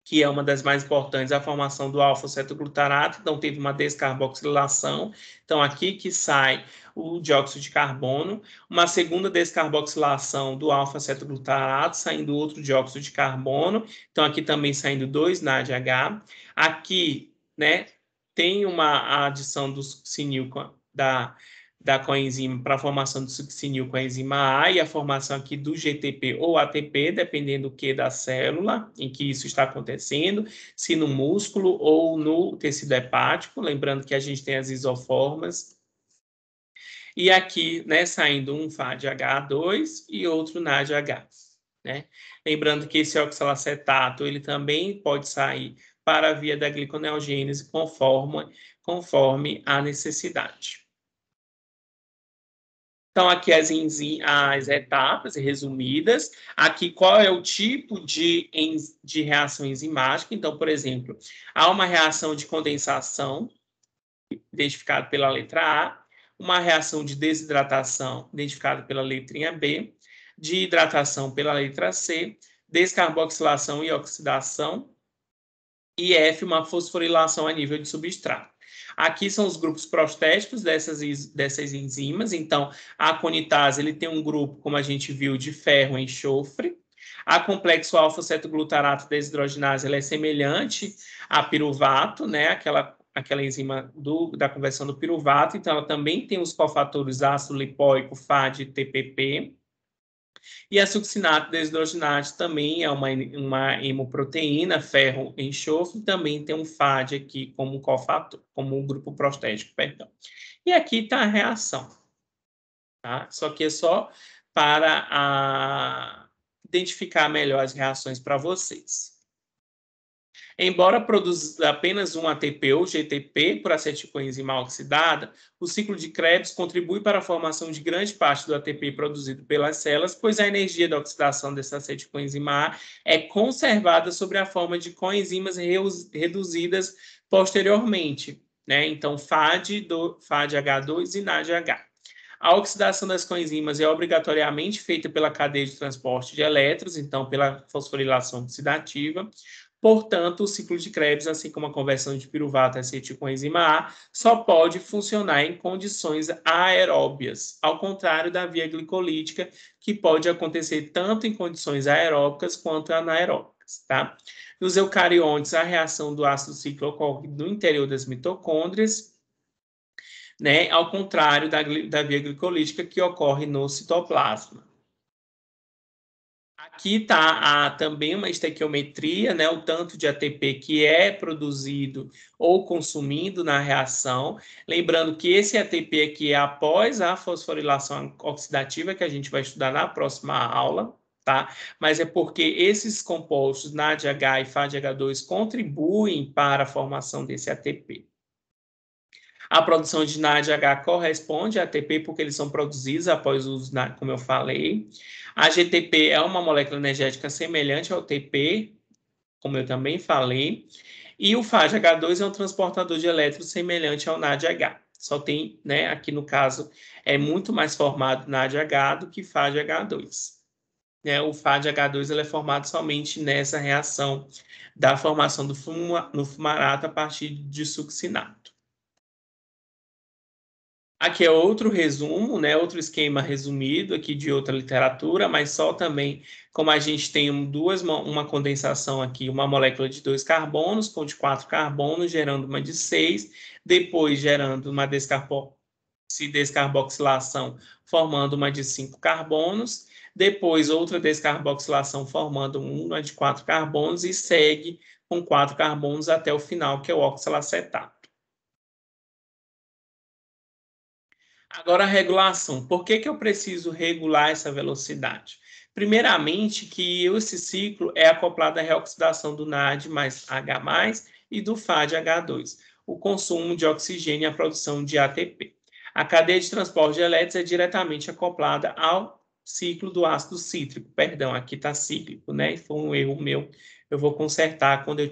Speaker 1: que é uma das mais importantes, a formação do alfa-cetoglutarato. Então, teve uma descarboxilação. Então, aqui que sai o dióxido de carbono. Uma segunda descarboxilação do alfa-cetoglutarato, saindo outro dióxido de carbono. Então, aqui também saindo 2 NADH. Aqui, né, tem uma adição do succinil da coenzima para a formação do succinil com a enzima A e a formação aqui do GTP ou ATP, dependendo do que da célula em que isso está acontecendo, se no músculo ou no tecido hepático, lembrando que a gente tem as isoformas. E aqui, né, saindo um FADH2 e outro NADH, né? Lembrando que esse oxalacetato, ele também pode sair para a via da gliconeogênese conforme a necessidade. Então, aqui as etapas resumidas. Aqui, qual é o tipo de reação enzimática? Então, por exemplo, há uma reação de condensação, identificada pela letra A, uma reação de desidratação, identificada pela letrinha B, de hidratação pela letra C, descarboxilação e oxidação, e F, uma fosforilação a nível de substrato. Aqui são os grupos prostéticos dessas enzimas. Então, a conitase ele tem um grupo, como a gente viu, de ferro e enxofre. A complexo alfa-cetoglutarato desidrogenase ela é semelhante a piruvato, né? Aquela enzima da conversão do piruvato. Então, ela também tem os cofatores ácido lipóico, FAD e TPP. E a succinato desidrogenase também é uma hemoproteína, ferro enxofre, também tem um FAD aqui como cofator, como um grupo prostético, perdão. E aqui está a reação, tá? Só que é só para identificar melhor as reações para vocês. Embora produza apenas um ATP ou GTP por acetilcoenzima oxidada, o ciclo de Krebs contribui para a formação de grande parte do ATP produzido pelas células, pois a energia da oxidação dessa acetilcoenzima A é conservada sob a forma de coenzimas reduzidas posteriormente, né? Então, FADH2 e NADH. A oxidação das coenzimas é obrigatoriamente feita pela cadeia de transporte de elétrons, então pela fosforilação oxidativa. Portanto, o ciclo de Krebs, assim como a conversão de piruvato a acetilcoenzima A, só pode funcionar em condições aeróbias, ao contrário da via glicolítica, que pode acontecer tanto em condições aeróbicas quanto anaeróbicas, tá? Nos eucariontes, a reação do ácido cíclico ocorre no interior das mitocôndrias, né? Ao contrário da via glicolítica, que ocorre no citoplasma. Aqui está também uma estequiometria, né, o tanto de ATP que é produzido ou consumido na reação. Lembrando que esse ATP aqui é após a fosforilação oxidativa, que a gente vai estudar na próxima aula, tá? Mas é porque esses compostos, NADH e FADH2, contribuem para a formação desse ATP. A produção de NADH corresponde a ATP porque eles são produzidos após o uso, como eu falei. A GTP é uma molécula energética semelhante ao ATP, como eu também falei. E o FADH2 é um transportador de elétrons semelhante ao NADH. Só tem, né, aqui no caso, é muito mais formado NADH do que FADH2. né, o FAD-H2 ele é formado somente nessa reação da formação do fumarato a partir de succinato. Aqui é outro resumo, né, outro esquema resumido aqui de outra literatura, mas só também como a gente tem uma condensação aqui, uma molécula de 2 carbonos com de 4 carbonos, gerando uma de 6, depois gerando uma descarboxilação, formando uma de 5 carbonos, depois outra descarboxilação formando uma de 4 carbonos e segue com 4 carbonos até o final, que é o oxalacetato. Agora, a regulação. Por que eu preciso regular essa velocidade? Primeiramente, que esse ciclo é acoplado à reoxidação do NAD mais H+, e do FAD-H2, o consumo de oxigênio e a produção de ATP. A cadeia de transporte de elétrons é diretamente acoplada ao ciclo do ácido cítrico. Perdão, aqui está cíclico, né? Foi um erro meu. Eu vou consertar quando eu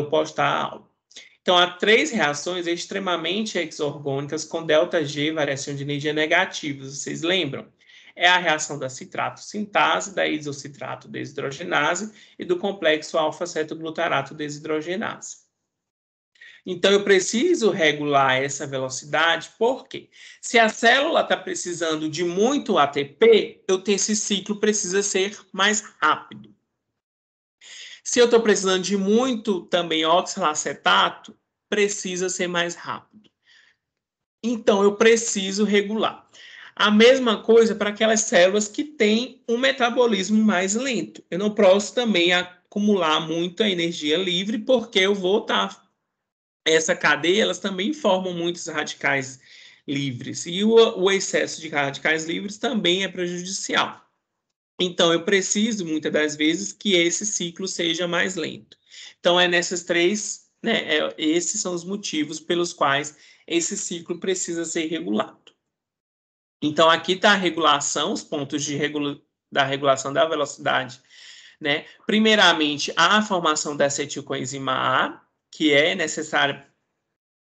Speaker 1: postar a aula. Então, há 3 reações extremamente exorgônicas com ΔG, variação de energia negativas. Vocês lembram? É a reação da citrato-sintase, da isocitrato desidrogenase e do complexo alfa-cetoglutarato desidrogenase. Então, eu preciso regular essa velocidade, porque se a célula está precisando de muito ATP, esse ciclo precisa ser mais rápido. Se eu estou precisando de muito também oxalacetato, precisa ser mais rápido. Então, eu preciso regular. A mesma coisa para aquelas células que têm um metabolismo mais lento. Eu não posso também acumular muita energia livre, porque eu vou estar... Essa cadeia, elas também formam muitos radicais livres. E o excesso de radicais livres também é prejudicial. Então, eu preciso, muitas das vezes, que esse ciclo seja mais lento. Então, é nessas 3, né, esses são os motivos pelos quais esse ciclo precisa ser regulado. Então, aqui está a regulação, os pontos da regulação da velocidade, né? Primeiramente, a formação da acetilcoenzima A, que é necessária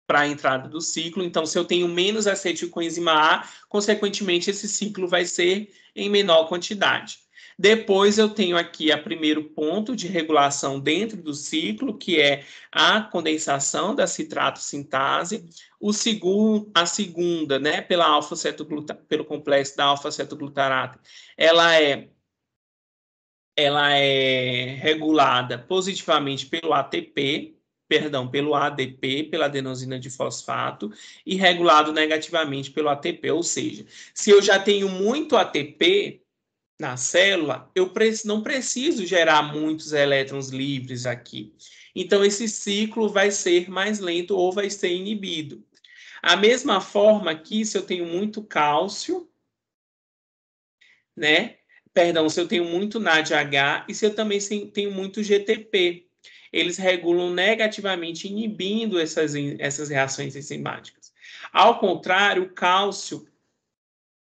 Speaker 1: para a entrada do ciclo. Então, se eu tenho menos acetilcoenzima A, consequentemente, esse ciclo vai ser em menor quantidade. Depois, eu tenho aqui o primeiro ponto de regulação dentro do ciclo, que é a condensação da citrato-sintase. A segunda, né, pelo complexo da alfa-cetoglutarato, ela é regulada positivamente pelo ATP, pelo ADP, pela adenosina de fosfato, e regulado negativamente pelo ATP. Ou seja, se eu já tenho muito ATP na célula, eu não preciso gerar muitos elétrons livres aqui. Então, esse ciclo vai ser mais lento ou vai ser inibido. A mesma forma aqui, se eu tenho muito cálcio, né? Perdão, se eu tenho muito NADH e se eu também tenho muito GTP. Eles regulam negativamente, inibindo essas reações enzimáticas. Ao contrário, o cálcio,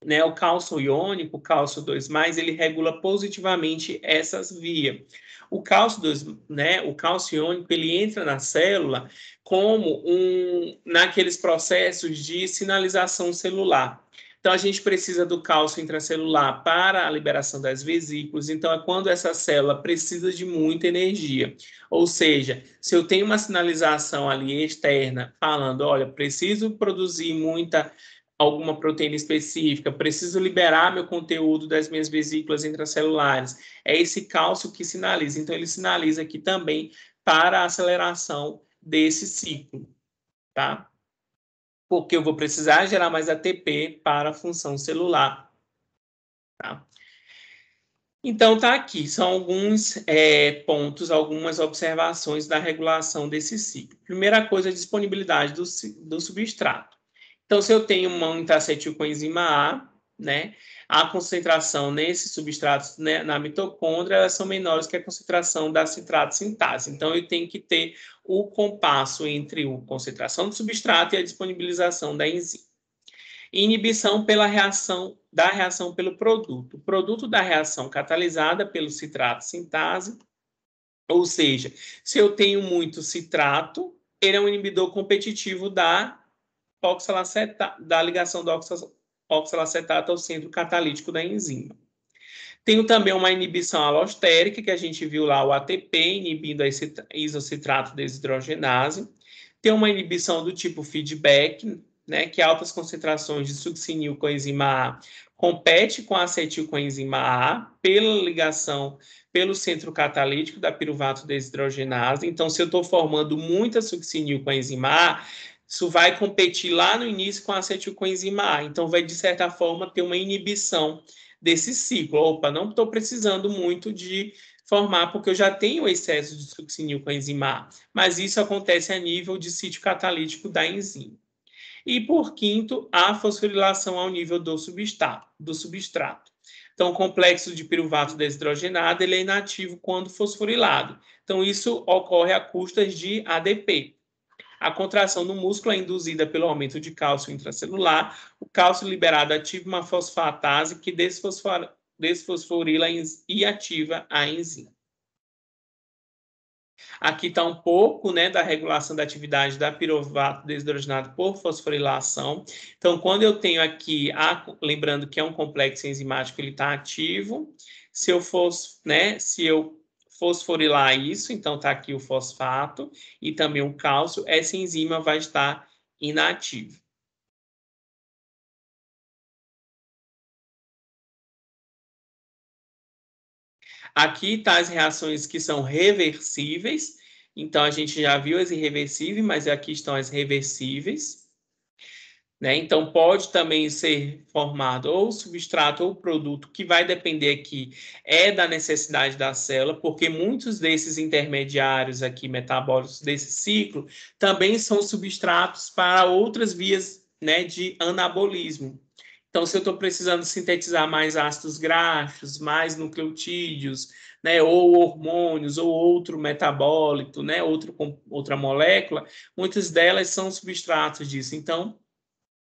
Speaker 1: né, o cálcio iônico, o cálcio 2+, ele regula positivamente essas vias. O cálcio iônico, ele entra na célula como naqueles processos de sinalização celular. Então, a gente precisa do cálcio intracelular para a liberação das vesículas. Então, é quando essa célula precisa de muita energia. Ou seja, se eu tenho uma sinalização ali externa falando, olha, preciso produzir alguma proteína específica, preciso liberar meu conteúdo das minhas vesículas intracelulares. É esse cálcio que sinaliza. Então, ele sinaliza aqui também para a aceleração desse ciclo, tá? Porque eu vou precisar gerar mais ATP para a função celular. Tá? Então, tá aqui, são alguns pontos, algumas observações da regulação desse ciclo. Primeira coisa, a disponibilidade do substrato. Então, se eu tenho muita acetilcoenzima A, né, a concentração nesses substratos, né, na mitocôndria, elas são menores que a concentração da citrato-sintase. Então, eu tenho que ter o compasso entre a concentração do substrato e a disponibilização da enzima. Inibição da reação pelo produto. O produto da reação catalisada pelo citrato-sintase, ou seja, se eu tenho muito citrato, ele é um inibidor competitivo da ligação do oxalacetato ao centro catalítico da enzima. Tenho também uma inibição alostérica, que a gente viu lá o ATP, inibindo a isocitrato desidrogenase. Tem uma inibição do tipo feedback, né, que altas concentrações de succinil coenzima A compete com a acetilcoenzima A pela ligação pelo centro catalítico da piruvato desidrogenase. Então, se eu estou formando muita succinil coenzima A, isso vai competir lá no início com a acetilcoenzima A. Então, vai, de certa forma, ter uma inibição desse ciclo. Opa, não estou precisando muito de formar, porque eu já tenho excesso de succinil coenzima A. Mas isso acontece a nível de sítio catalítico da enzima. E, por quinto, a fosforilação ao nível do substrato. Então, o complexo de piruvato desidrogenado ele é inativo quando fosforilado. Então, isso ocorre a custas de ADP. A contração no músculo é induzida pelo aumento de cálcio intracelular. O cálcio liberado ativa uma fosfatase que desfosforila e ativa a enzima. Aqui está um pouco, né, da regulação da atividade da piruvato desidrogenado por fosforilação. Então, quando eu tenho aqui, lembrando que é um complexo enzimático, ele está ativo. Se eu fosforilar isso, então está aqui o fosfato e também o cálcio, essa enzima vai estar inativa. Aqui tá as reações que são reversíveis. Então, a gente já viu as irreversíveis, mas aqui estão as reversíveis. Né? Então, pode também ser formado ou substrato ou produto, que vai depender aqui da necessidade da célula, porque muitos desses intermediários aqui, metabólicos desse ciclo, também são substratos para outras vias, né, de anabolismo. Então, se eu estou precisando sintetizar mais ácidos graxos, mais nucleotídeos, né, ou hormônios, ou outro metabólito, né, outra molécula, muitas delas são substratos disso. Então,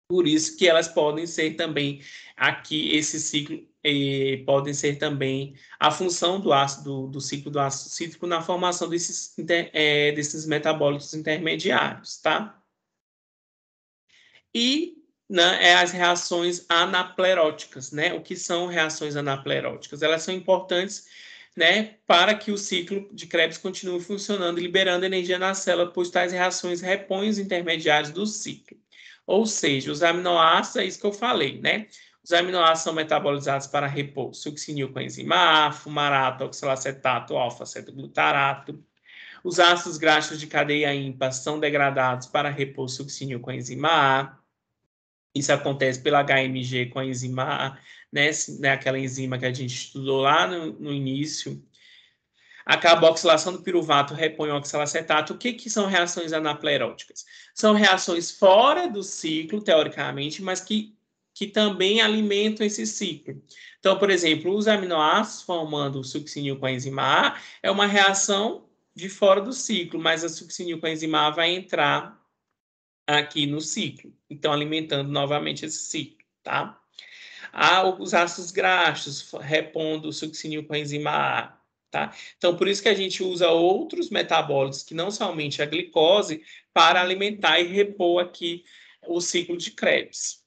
Speaker 1: por isso que elas podem ser também, aqui, esse ciclo, podem ser também a função do ciclo do ácido cítrico na formação desses metabólitos intermediários, tá? E as reações anapleróticas, né? O que são reações anapleróticas? Elas são importantes, né, para que o ciclo de Krebs continue funcionando e liberando energia na célula, pois tais reações repõem os intermediários do ciclo. Ou seja, os aminoácidos, é isso que eu falei, né? Os aminoácidos são metabolizados para repor succinil coenzima A, fumarato, oxalacetato, alfa-cetoglutarato. Os ácidos graxos de cadeia ímpar são degradados para repor succinil coenzima A. Isso acontece pela HMG com a enzima A, né? Aquela enzima que a gente estudou lá no início. A carboxilação do piruvato repõe o oxalacetato. O que são reações anapleróticas? São reações fora do ciclo, teoricamente, mas que também alimentam esse ciclo. Então, por exemplo, os aminoácidos formando o succinil com a enzima A é uma reação de fora do ciclo, mas a succinil com a enzima A vai entrar aqui no ciclo. Então, alimentando novamente esse ciclo, tá? Os ácidos graxos repondo o succinil com a enzima A, tá? Então, por isso que a gente usa outros metabólitos que não somente a glicose para alimentar e repor aqui o ciclo de Krebs.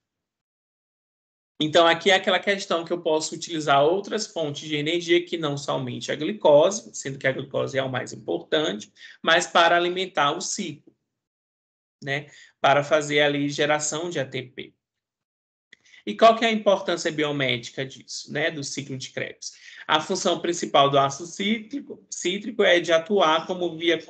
Speaker 1: Então, aqui é aquela questão que eu posso utilizar outras fontes de energia que não somente a glicose, sendo que a glicose é o mais importante, mas para alimentar o ciclo, né? Para fazer ali geração de ATP. E qual que é a importância biomédica disso, né, do ciclo de Krebs? A função principal do ácido cítrico é de atuar como via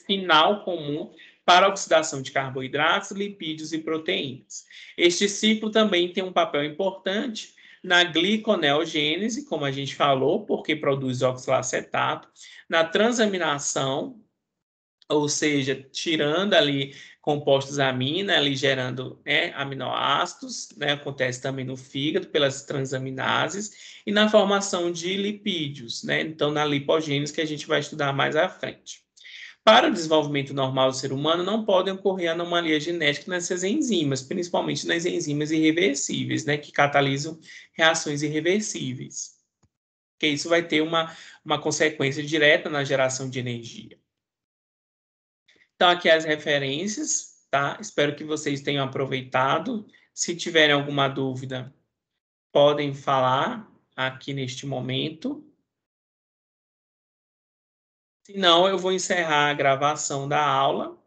Speaker 1: final comum para a oxidação de carboidratos, lipídios e proteínas. Este ciclo também tem um papel importante na gliconeogênese, como a gente falou, porque produz oxalacetato, na transaminação, ou seja, tirando ali compostos amina, ali gerando aminoácidos, né? Acontece também no fígado pelas transaminases e na formação de lipídios, né? Então, na lipogênese que a gente vai estudar mais à frente. Para o desenvolvimento normal do ser humano, não podem ocorrer anomalias genéticas nessas enzimas, principalmente nas enzimas irreversíveis, né? Que catalisam reações irreversíveis. Porque isso vai ter uma consequência direta na geração de energia. Então, aqui as referências, tá? Espero que vocês tenham aproveitado. Se tiverem alguma dúvida, podem falar. aqui neste momento. Se não, eu vou encerrar a gravação da aula